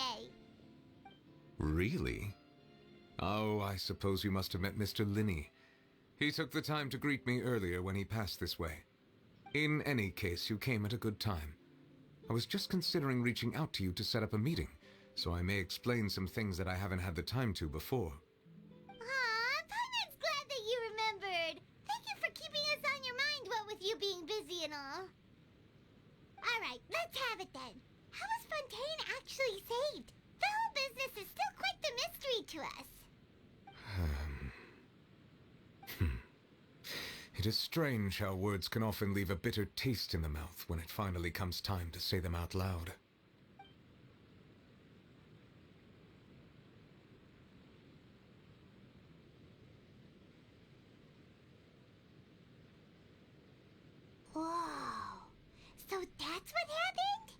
today. Really? Oh, I suppose you must have met Mr. Linney. He took the time to greet me earlier when he passed this way. In any case, you came at a good time. I was just considering reaching out to you to set up a meeting, so I may explain some things that I haven't had the time to before. Aw, Paimon's glad that you remembered. Thank you for keeping us on your mind, what with you being busy and all. Alright, let's have it then. How was Fontaine actually saved? The whole business is still quite the mystery to us. It is strange how words can often leave a bitter taste in the mouth when it finally comes time to say them out loud. Whoa. So that's what happened?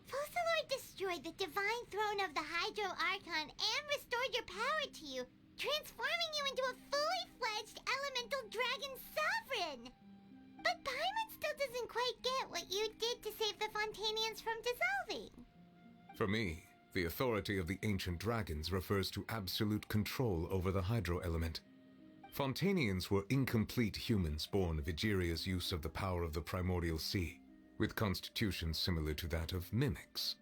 Focalord destroyed the divine throne of the Hydro Archon and restored your power to you, transforming you into a fully fledged elemental dragon sovereign. But Paimon still doesn't quite get what you did to save the Fontainians from dissolving. For me, the authority of the ancient dragons refers to absolute control over the hydro element. Fontainians were incomplete humans born of Egeria's use of the power of the primordial sea, with constitutions similar to that of mimics.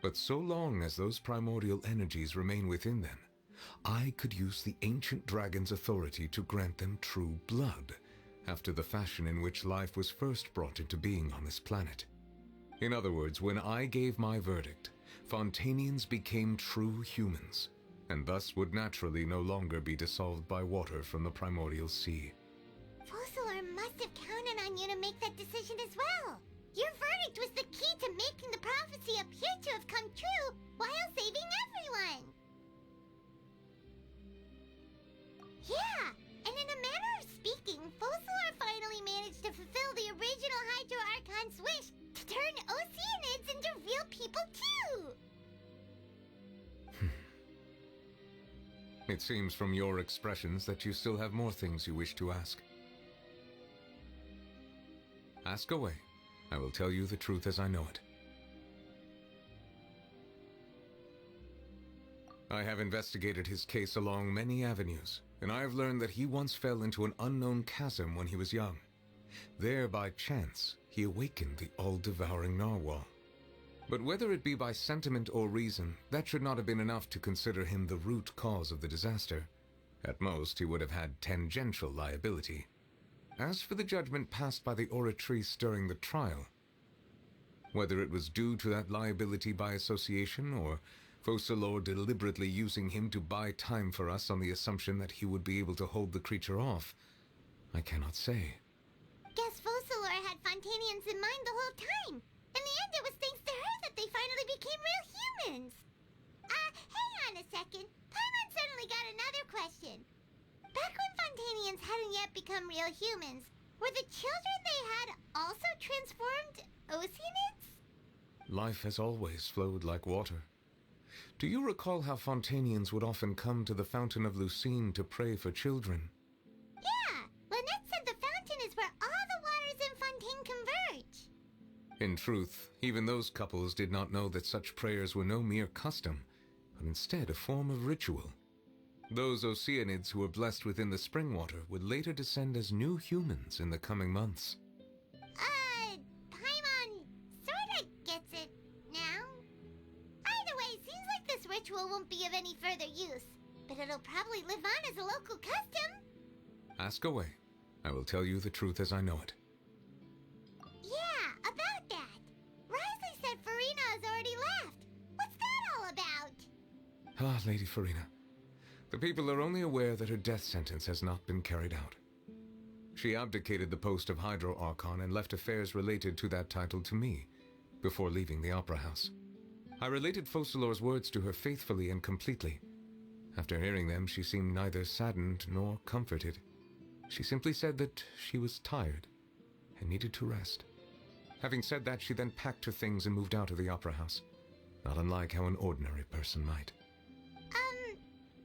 But so long as those primordial energies remain within them, I could use the ancient dragon's authority to grant them true blood, after the fashion in which life was first brought into being on this planet. In other words, when I gave my verdict, Fontainians became true humans, and thus would naturally no longer be dissolved by water from the primordial sea. Focalord must have counted on you to make that decision as well. Your verdict was the key to making the prophecy appear to have come true while saving everyone. Yeah, and in a manner of speaking, Focalord finally managed to fulfill the original Hydro Archon's wish to turn Oceanids into real people too! It seems from your expressions that you still have more things you wish to ask. Ask away. I will tell you the truth as I know it. I have investigated his case along many avenues, and I have learned that he once fell into an unknown chasm when he was young. There, by chance, he awakened the all-devouring narwhal. But whether it be by sentiment or reason, that should not have been enough to consider him the root cause of the disaster. At most, he would have had tangential liability. As for the judgment passed by the oratrice during the trial, whether it was due to that liability by association, or Focalord deliberately using him to buy time for us on the assumption that he would be able to hold the creature off, I cannot say. Guess Focalord had Fontainians in mind the whole time. In the end, it was thanks to her that they finally became real humans. Hang on a second. Paimon suddenly got another question. Back when Fontainians hadn't yet become real humans, were the children they had also transformed Oceanids? Life has always flowed like water. Do you recall how Fontainians would often come to the Fountain of Lucine to pray for children? Yeah, Lynette said the fountain is where all the waters in Fontaine converge. In truth, even those couples did not know that such prayers were no mere custom, but instead a form of ritual. Those Oceanids who were blessed within the spring water would later descend as new humans in the coming months. Paimon sorta gets it now. Either way, seems like this ritual won't be of any further use, but it'll probably live on as a local custom. Ask away. I will tell you the truth as I know it. Yeah, about that. Risley said Farina has already left. What's that all about? Ah, Lady Farina. The people are only aware that her death sentence has not been carried out. She abdicated the post of Hydro Archon and left affairs related to that title to me, before leaving the Opera House. I related Focalord's words to her faithfully and completely. After hearing them, she seemed neither saddened nor comforted. She simply said that she was tired and needed to rest. Having said that, she then packed her things and moved out of the Opera House, not unlike how an ordinary person might.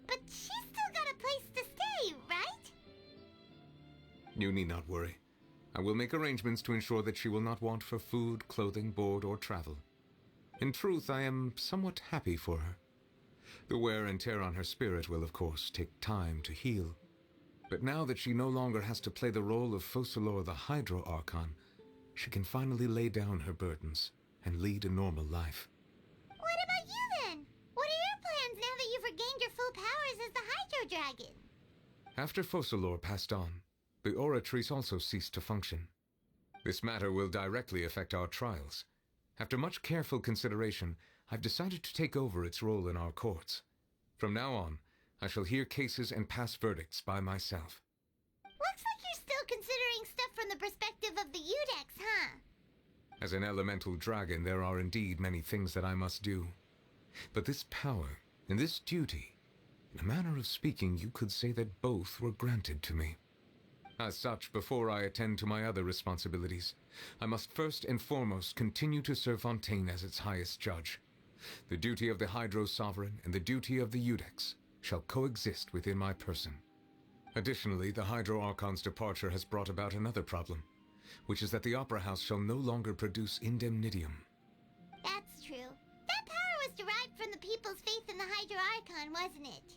But she's still got a place to stay, right? You need not worry. I will make arrangements to ensure that she will not want for food, clothing, board, or travel. In truth, I am somewhat happy for her. The wear and tear on her spirit will, of course, take time to heal. But now that she no longer has to play the role of Focalor the Hydro Archon, she can finally lay down her burdens and lead a normal life. What about you then? What are your plans now that you've regained your full powers as the Hydro Dragon? After Focalor passed on, the Oratrice also ceased to function. This matter will directly affect our trials. After much careful consideration, I've decided to take over its role in our courts. From now on, I shall hear cases and pass verdicts by myself. Looks like you're still considering stuff from the perspective of the Udex, huh? As an elemental dragon, there are indeed many things that I must do. But this power and this duty, in a manner of speaking, you could say that both were granted to me. As such, before I attend to my other responsibilities, I must first and foremost continue to serve Fontaine as its highest judge. The duty of the Hydro Sovereign and the duty of the Udex shall coexist within my person. Additionally, the Hydro Archon's departure has brought about another problem, which is that the Opera House shall no longer produce indemnitium. That's true. That power was derived from the people's faith in the Hydro Archon, wasn't it?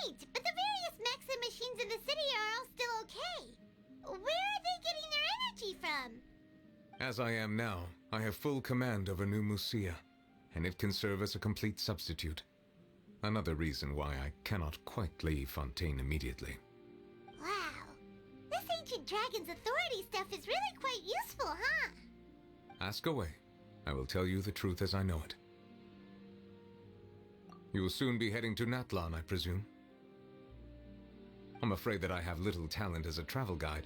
Wait, but the various mechs and machines in the city are all still okay. Where are they getting their energy from? As I am now, I have full command over New Musia, and it can serve as a complete substitute. Another reason why I cannot quite leave Fontaine immediately. Wow. This ancient dragon's authority stuff is really quite useful, huh? Ask away. I will tell you the truth as I know it. You will soon be heading to Natlan, I presume? I'm afraid that I have little talent as a travel guide,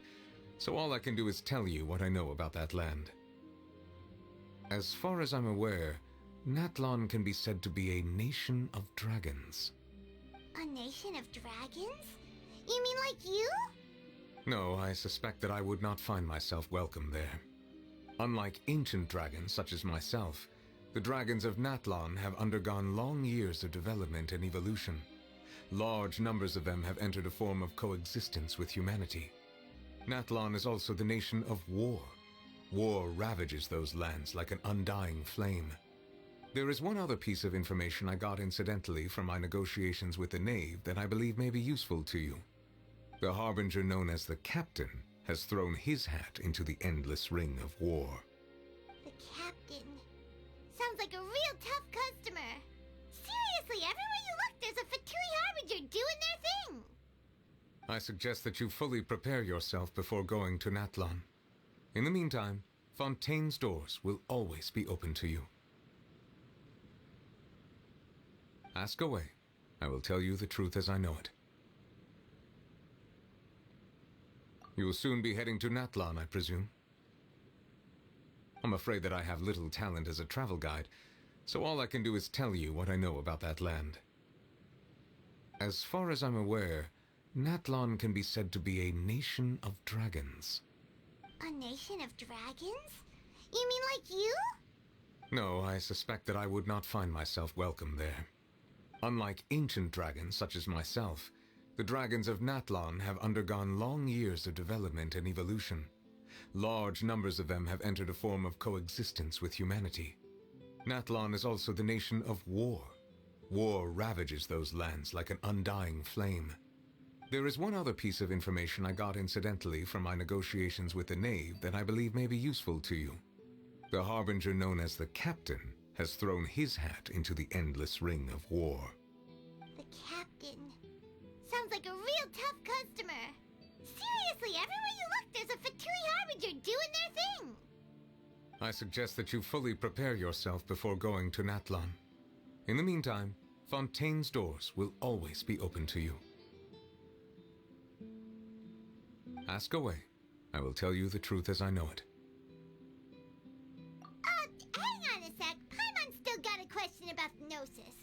so all I can do is tell you what I know about that land. As far as I'm aware, Natlan can be said to be a nation of dragons. A nation of dragons? You mean like you? No, I suspect that I would not find myself welcome there. Unlike ancient dragons such as myself, the dragons of Natlan have undergone long years of development and evolution. Large numbers of them have entered a form of coexistence with humanity. Natlan is also the nation of war. War ravages those lands like an undying flame. There is one other piece of information I got incidentally from my negotiations with the Knave that I believe may be useful to you. The Harbinger known as the Captain has thrown his hat into the endless ring of war. The Captain. Sounds like a real tough customer. Seriously, everywhere you look, there's a Fatui Harbinger doing their thing. I suggest that you fully prepare yourself before going to Natlan. In the meantime, Fontaine's doors will always be open to you. Ask away. I will tell you the truth as I know it. You will soon be heading to Natlan, I presume? I'm afraid that I have little talent as a travel guide, so all I can do is tell you what I know about that land. As far as I'm aware, Natlan can be said to be a nation of dragons. A nation of dragons? You mean like you? No, I suspect that I would not find myself welcome there. Unlike ancient dragons such as myself, the dragons of Natlan have undergone long years of development and evolution. Large numbers of them have entered a form of coexistence with humanity. Natlan is also the nation of war. War ravages those lands like an undying flame. There is one other piece of information I got incidentally from my negotiations with the Knave that I believe may be useful to you. The Harbinger known as the Captain has thrown his hat into the endless ring of war. The Captain. Sounds like a real tough customer. Seriously, everywhere you look, there's a Fatui Harbinger doing their thing. I suggest that you fully prepare yourself before going to Natlan. In the meantime, Fontaine's doors will always be open to you. Ask away. I will tell you the truth as I know it. Hang on a sec. Paimon's still got a question about the Gnosis.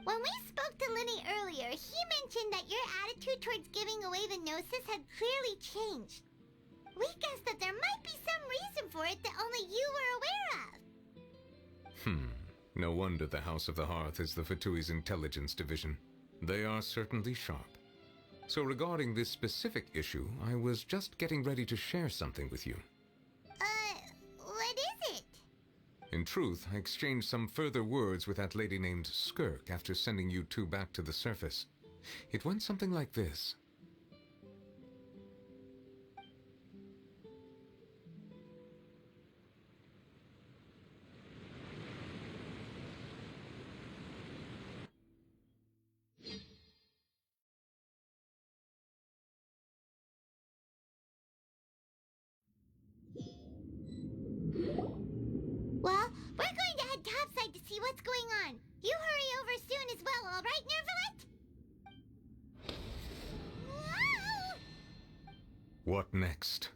When we spoke to Linny earlier, he mentioned that your attitude towards giving away the Gnosis had clearly changed. We guessed that there might be some reason for it that only you were aware of. No wonder the House of the Hearth is the Fatui's intelligence division. They are certainly sharp. So regarding this specific issue, I was just getting ready to share something with you. What is it? In truth, I exchanged some further words with that lady named Skirk after sending you two back to the surface. It went something like this. Well, we're going to head topside to see what's going on. You hurry over soon as well, all right, Nervalet? Whoa! What next?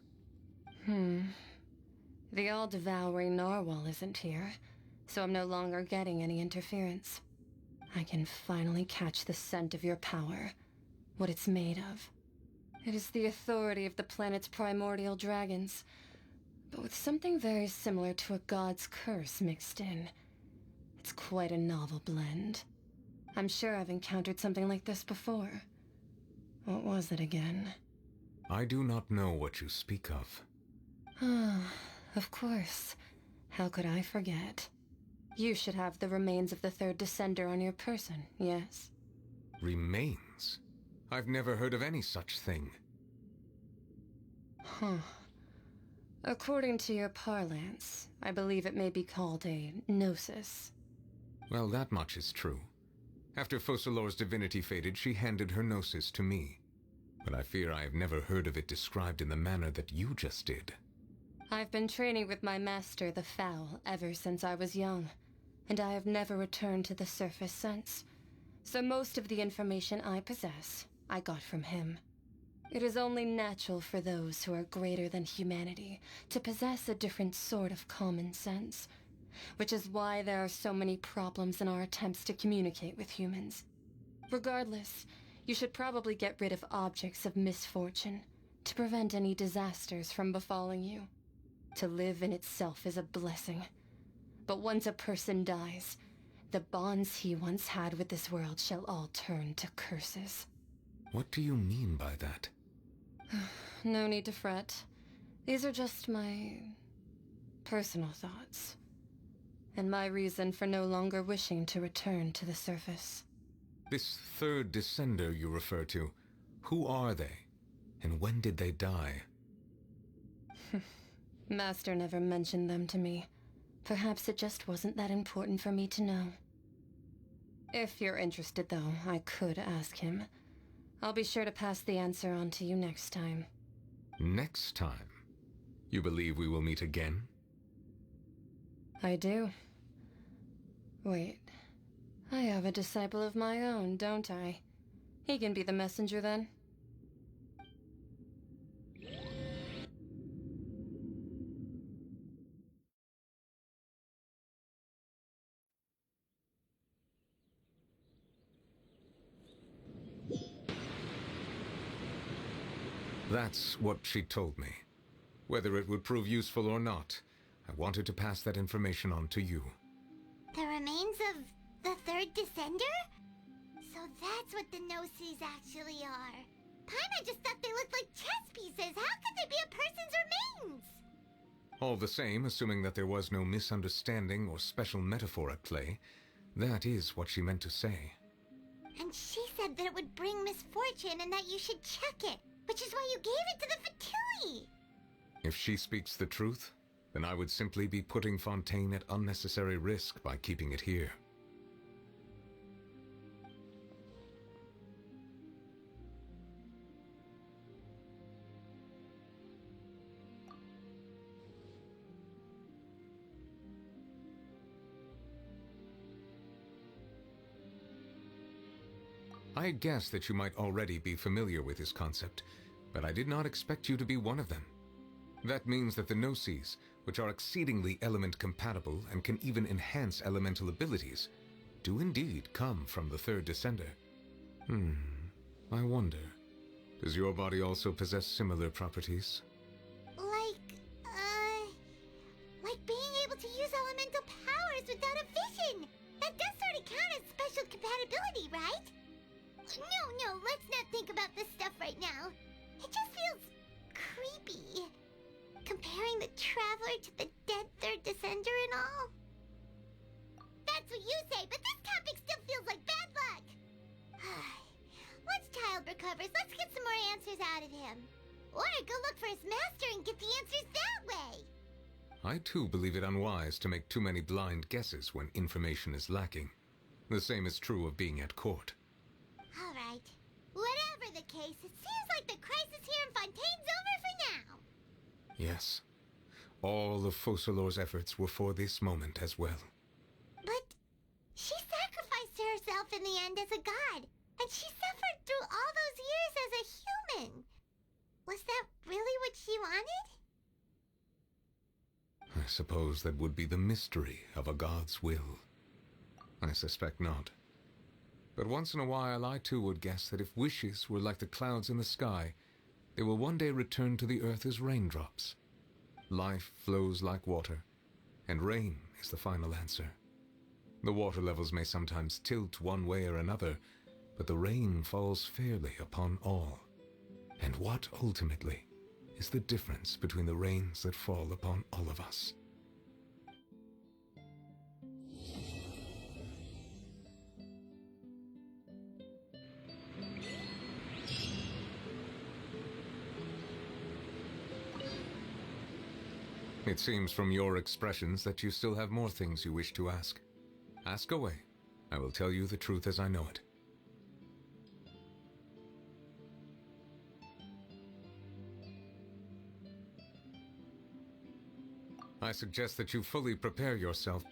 The all-devouring narwhal isn't here, so I'm no longer getting any interference. I can finally catch the scent of your power, what it's made of. It is the authority of the planet's primordial dragons, but with something very similar to a god's curse mixed in. It's quite a novel blend. I'm sure I've encountered something like this before. What was it again? I do not know what you speak of. Ah, of course. How could I forget? You should have the remains of the third descender on your person, yes? Remains? I've never heard of any such thing. Huh. According to your parlance, I believe it may be called a gnosis. Well, that much is true. After Focalor's divinity faded, she handed her gnosis to me. But I fear I have never heard of it described in the manner that you just did. I've been training with my master, the Foul, ever since I was young, and I have never returned to the surface since. So most of the information I possess, I got from him. It is only natural for those who are greater than humanity to possess a different sort of common sense, which is why there are so many problems in our attempts to communicate with humans. Regardless, you should probably get rid of objects of misfortune to prevent any disasters from befalling you. To live in itself is a blessing, but once a person dies, the bonds he once had with this world shall all turn to curses. What do you mean by that? No need to fret. These are just my personal thoughts, and my reason for no longer wishing to return to the surface. This third descender you refer to, who are they? And when did they die? Master never mentioned them to me. Perhaps it just wasn't that important for me to know. If you're interested, though, I could ask him. I'll be sure to pass the answer on to you next time. Next time? You believe we will meet again? I do. Wait. I have a disciple of my own, don't I? He can be the messenger, then. That's what she told me. Whether it would prove useful or not, I wanted to pass that information on to you. The remains of the third descender? So that's what the Gnosis actually are. Paimon just thought they looked like chess pieces. How could they be a person's remains? All the same, assuming that there was no misunderstanding or special metaphor at play, that is what she meant to say. And she said that it would bring misfortune and that you should check it, which is why you gave it to the Fatui. If she speaks the truth, then I would simply be putting Fontaine at unnecessary risk by keeping it here. I guessed that you might already be familiar with this concept, but I did not expect you to be one of them. That means that the Gnosis, which are exceedingly element-compatible and can even enhance elemental abilities, do indeed come from the third descender. I wonder, does your body also possess similar properties? Like being able to use elemental powers without a vision. That does sort of count as special compatibility, right? No, let's not think about this stuff right now. It just feels creepy. Comparing the Traveler to the dead third descender and all. That's what you say, but this topic still feels like bad luck. Once Child recovers, let's get some more answers out of him. Or go look for his master and get the answers that way. I too believe it unwise to make too many blind guesses when information is lacking. The same is true of being at court. All right. Whatever the case, it seems like the crisis here in Fontaine's over for now. Yes. All of Focalor's efforts were for this moment as well. But she sacrificed herself in the end as a god, and she suffered through all those years as a human. Was that really what she wanted? I suppose that would be the mystery of a god's will. I suspect not. But once in a while I too would guess that if wishes were like the clouds in the sky, they will one day return to the earth as raindrops. Life flows like water, and rain is the final answer. The water levels may sometimes tilt one way or another, but the rain falls fairly upon all. And what, ultimately, is the difference between the rains that fall upon all of us? It seems from your expressions that you still have more things you wish to ask. Ask away. I will tell you the truth as I know it. I suggest that you fully prepare yourself